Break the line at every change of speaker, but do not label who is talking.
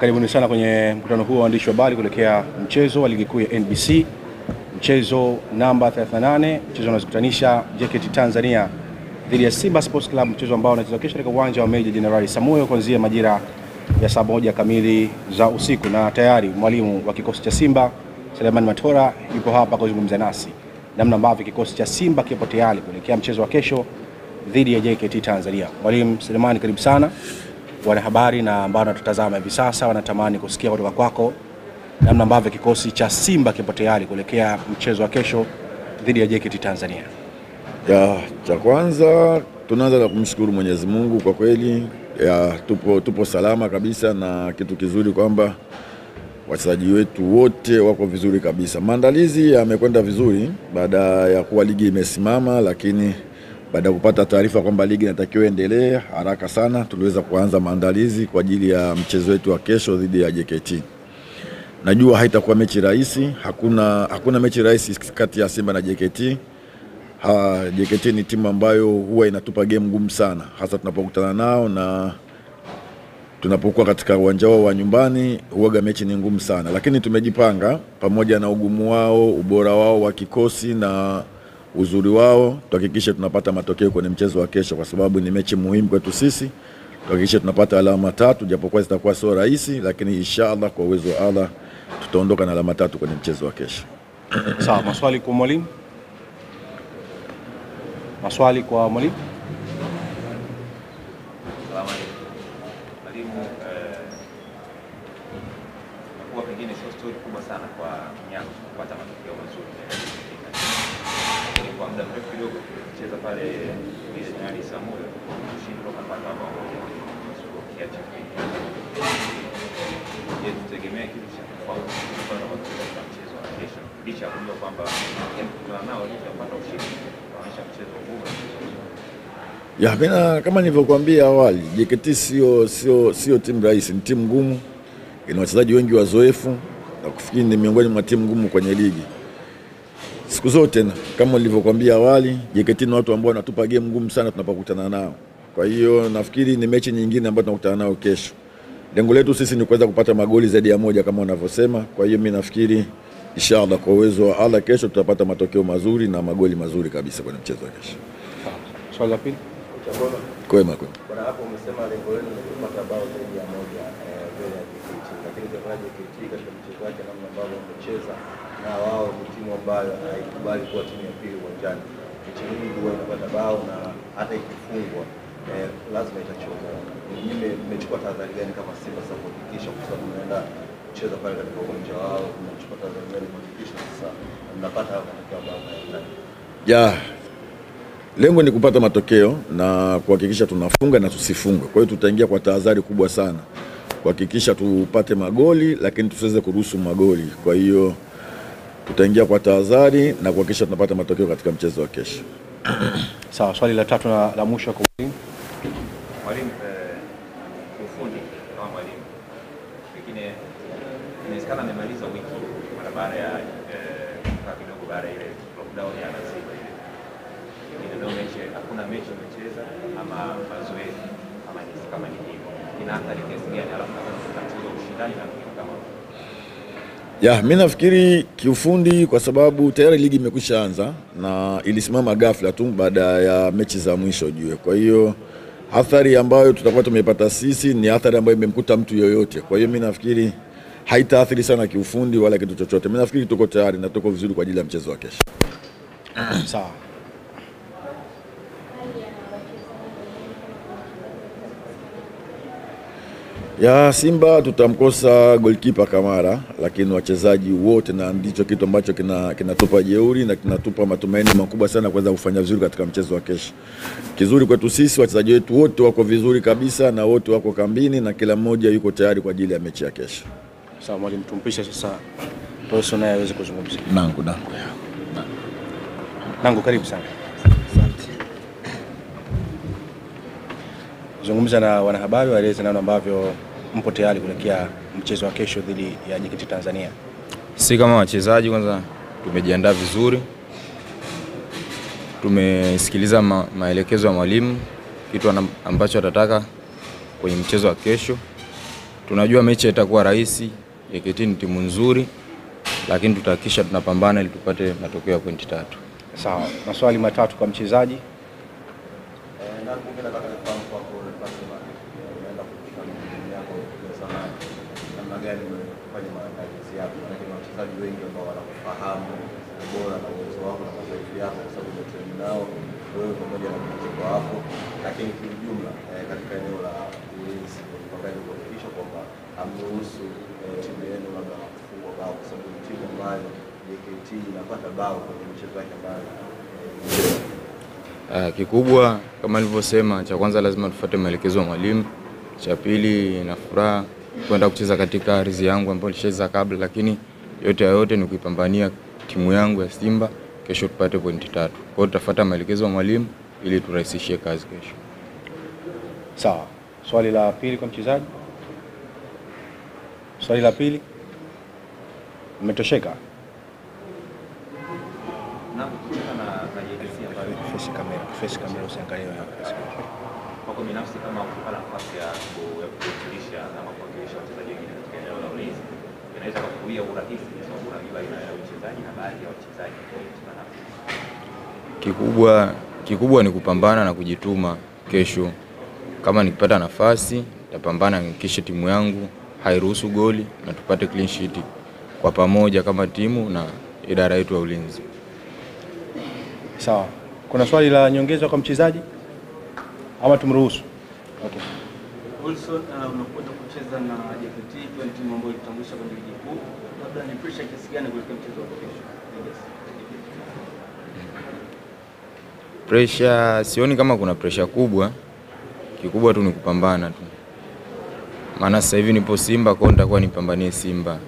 Karibuni sana kwenye mkutano huu wa waandishi wa habari kuelekea mchezo wa ligi kuu ya NBC. Mchezo namba 38, mchezo unazokutanisha JKT Tanzania dhidi ya Simba Sports Club, mchezo ambao unachezwa kesho katika uwanja wa Meja Jenerali Samuel kuanzia majira ya saa 1 kamili za usiku. Na tayari mwalimu wa kikosi cha Simba Selemani Matola yupo hapa kuzungumza nasi namna ambavyo kikosi cha Simba kipo tayari kuelekea mchezo wa kesho dhidi ya JKT Tanzania. Mwalimu Selemani, karibu sana. Wanahabari na ambao wanatutazama hivi sasa wanatamani kusikia kutoka kwako namna ambavyo kikosi cha Simba kipo tayari kuelekea mchezo wa kesho dhidi ya JKT Tanzania.
Cha kwanza tunaanza na kumshukuru Mwenyezi Mungu kwa kweli. Tupo salama kabisa, na kitu kizuri kwamba wachezaji wetu wote wako vizuri kabisa. Maandalizi yamekwenda vizuri baada ya kuwa ligi imesimama, lakini baada ya kupata taarifa kwamba ligi inatakiwa endelee haraka sana, tuliweza kuanza maandalizi kwa ajili ya mchezo wetu wa kesho dhidi ya JKT. Najua haitakuwa mechi rahisi, hakuna mechi rahisi kati ya Simba na JKT. JKT ni timu ambayo huwa inatupa game ngumu sana, hasa tunapokutana nao na tunapokuwa katika uwanja wao wa nyumbani. Huaga mechi ni ngumu sana, lakini tumejipanga pamoja na ugumu wao, ubora wao wa kikosi na uzuri wao, tuhakikishe tunapata matokeo kwenye mchezo wa kesho, kwa sababu ni mechi muhimu kwetu sisi. Tuhakikishe tunapata alama 3, japokuwa zitakuwa sio rahisi, lakini inshallah kwa uwezo wa Allah tutaondoka na alama 3 kwenye mchezo wa kesho.
Sawa, maswali kwa mwalimu? Maswali kwa mwalimu?
Mwalimu, kwa pengine sio story kubwa sana kwa Mnyango kupata matokeo mazuri. Kwa muda mrefu kidogo kucheza pale Jenerali Samuel kushindwa kupata bao moja kiacha kile. Je, tutegemea kitu cha tofauti kwa mchezo wa kesho? Licha ya kujua kwamba kwa nao tutapata ushindi kwa mchezo huu.
Mimi kama nilivyokuambia awali, JKT sio timu rahisi, ni timu ngumu, ina wachezaji wengi wazoefu, na kufikiri ni miongoni mwa timu ngumu kwenye ligi. Siku zote kama nilivyokuambia awali, JKT ni watu ambao wanatupa game ngumu sana tunapokutana nao. Kwa hiyo nafikiri ni mechi nyingine ambayo tunakutana nao kesho. Lengo letu sisi ni kuweza kupata magoli zaidi ya moja kama wanavyosema. Kwa hiyo mimi nafikiri inshallah kwa uwezo wa Allah kesho tutapata matokeo mazuri na magoli mazuri kabisa kwenye mchezo wa kesho.
Swali la pili.
Kwema.
Bwana, hapo umesema lengo lenu ni kupata bao zaidi ya moja mbele ya JKT. Lakini kwa JKT katika mchezo wake namna ambavyo wamecheza, na wao ni timu ambayo haikubali kuwa timu ya pili uwanjani. Mechi hii huwa inapata bao na hata ikifungwa lazima itachomoa. Mimi nimechukua tahadhari gani kama Simba sasa kuhakikisha, kwa sababu mnaenda kucheza pale katika uwanja wao, mnachukua tahadhari gani kuhakikisha sasa mnapata matokeo bao ndani?
Lengo ni kupata matokeo na kuhakikisha tunafunga na tusifungwe. Kwa hiyo tutaingia kwa tahadhari kubwa sana kuhakikisha tupate magoli, lakini tusiweze kuruhusu magoli. Kwa hiyo tutaingia kwa tahadhari na kuhakikisha tunapata matokeo katika mchezo wa kesho.
Sawa, swali la tatu na la mwisho kwa mwalimu.
Mwalimu, ufundi kama mwalimu, pengine inawezekana amemaliza wiki mara baada ya kidogo baada ile lockdown ya Simba ile. Ndio mechi, hakuna mechi umecheza ama mazoezi kama ni hivyo. Ina athari kiasi gani alafu tunacheza ushindani na kama?
Mimi nafikiri kiufundi, kwa sababu tayari ligi imekwisha anza na ilisimama ghafla tu baada ya mechi za mwisho jue. Kwa hiyo athari ambayo tutakuwa tumeipata sisi ni athari ambayo imemkuta mtu yoyote. Kwa hiyo mimi nafikiri haitaathiri sana kiufundi wala kitu chochote. Mimi nafikiri tuko tayari na tuko vizuri kwa ajili ya mchezo wa kesho.
Sawa.
Simba tutamkosa goalkeeper Kamara, lakini wachezaji wote, na ndicho kitu ambacho kinatupa jeuri na kinatupa matumaini makubwa sana kuweza kufanya vizuri katika mchezo wa kesho. Kizuri kwetu sisi, wachezaji wetu wote wako vizuri kabisa na wote wako kambini na kila mmoja yuko tayari kwa ajili ya mechi ya kesho.
Sawa mwalimu, tumpishe sasa Toso naye aweze kuzungumza. Nangu, karibu sana.
Asante.
Zungumza na wanahabari, waeleze namna ambavyo mpo tayari kuelekea mchezo wa kesho dhidi ya JKT Tanzania.
Sisi kama wachezaji kwanza tumejiandaa vizuri. Tumesikiliza maelekezo ya mwalimu, kitu ambacho atataka kwenye mchezo wa kesho. tunajua mechi itakuwa rahisi. JKT ni timu nzuri, lakini tutahakikisha tunapambana ili tupate matokeo ya pointi 3.
Sawa. Maswali matatu kwa mchezaji.
Na mimi nataka nifahamu kwa unaenda kukutana na timu yako ya zamani. Namna gani umefanya maandalizi yako? Maana kuna wachezaji wengi ambao wanakufahamu ubora na uwezo wako na madhaifu yako kwa sababu umetrain nao wewe pamoja na mchezo wako, lakini kwa ujumla katika eneo la ulinzi mpangaji kuhakikisha kwamba amruhusu timu yenu labda kufungwa bao, kwa sababu ni timu ambayo JKT inapata bao kwenye mchezo wake ambao
kikubwa kama nilivyosema, cha kwanza lazima tufuate maelekezo ya mwalimu. Cha pili, na furaha kwenda kucheza katika ardhi yangu ambayo nilicheza kabla, lakini yote ni kuipambania timu yangu ya Simba kesho tupate pointi 3. Kwa hiyo tutafuata maelekezo ya mwalimu ili turahisishie kazi kesho.
Sawa. Swali la pili kwa mchezaji. Swali la pili. Umetosheka?
Na kutokana na JKT ambayo
Face kamera usiangalie wewe.
kwa binafsi kama ukipata nafasi ya kuwakilisha ama kuwakilisha wachezaji wengine katika eneo la ulinzi, inaweza kukuia urahisi kwa sababu unajua baina ya wachezaji na baadhi ya wachezaji kwa nafasi.
Kikubwa ni kupambana na kujituma kesho. Kama nikipata nafasi, nitapambana nikishe timu yangu hairuhusu goli na tupate clean sheet kwa pamoja kama timu na idara yetu ya ulinzi.
Sawa. Kuna swali la nyongeza kwa mchezaji ama tumruhusu? Okay.
Wilson, unakwenda kucheza na JKT kwa timu ambayo ilitambulisha kwenye ligi kuu. Labda ni pressure kiasi gani kuelekea mchezo wa kesho?
Pressure sioni kama kuna pressure kubwa. Kikubwa tu ni kupambana tu. Maana sasa hivi nipo Simba, kwa hiyo nitakuwa nipambanie Simba.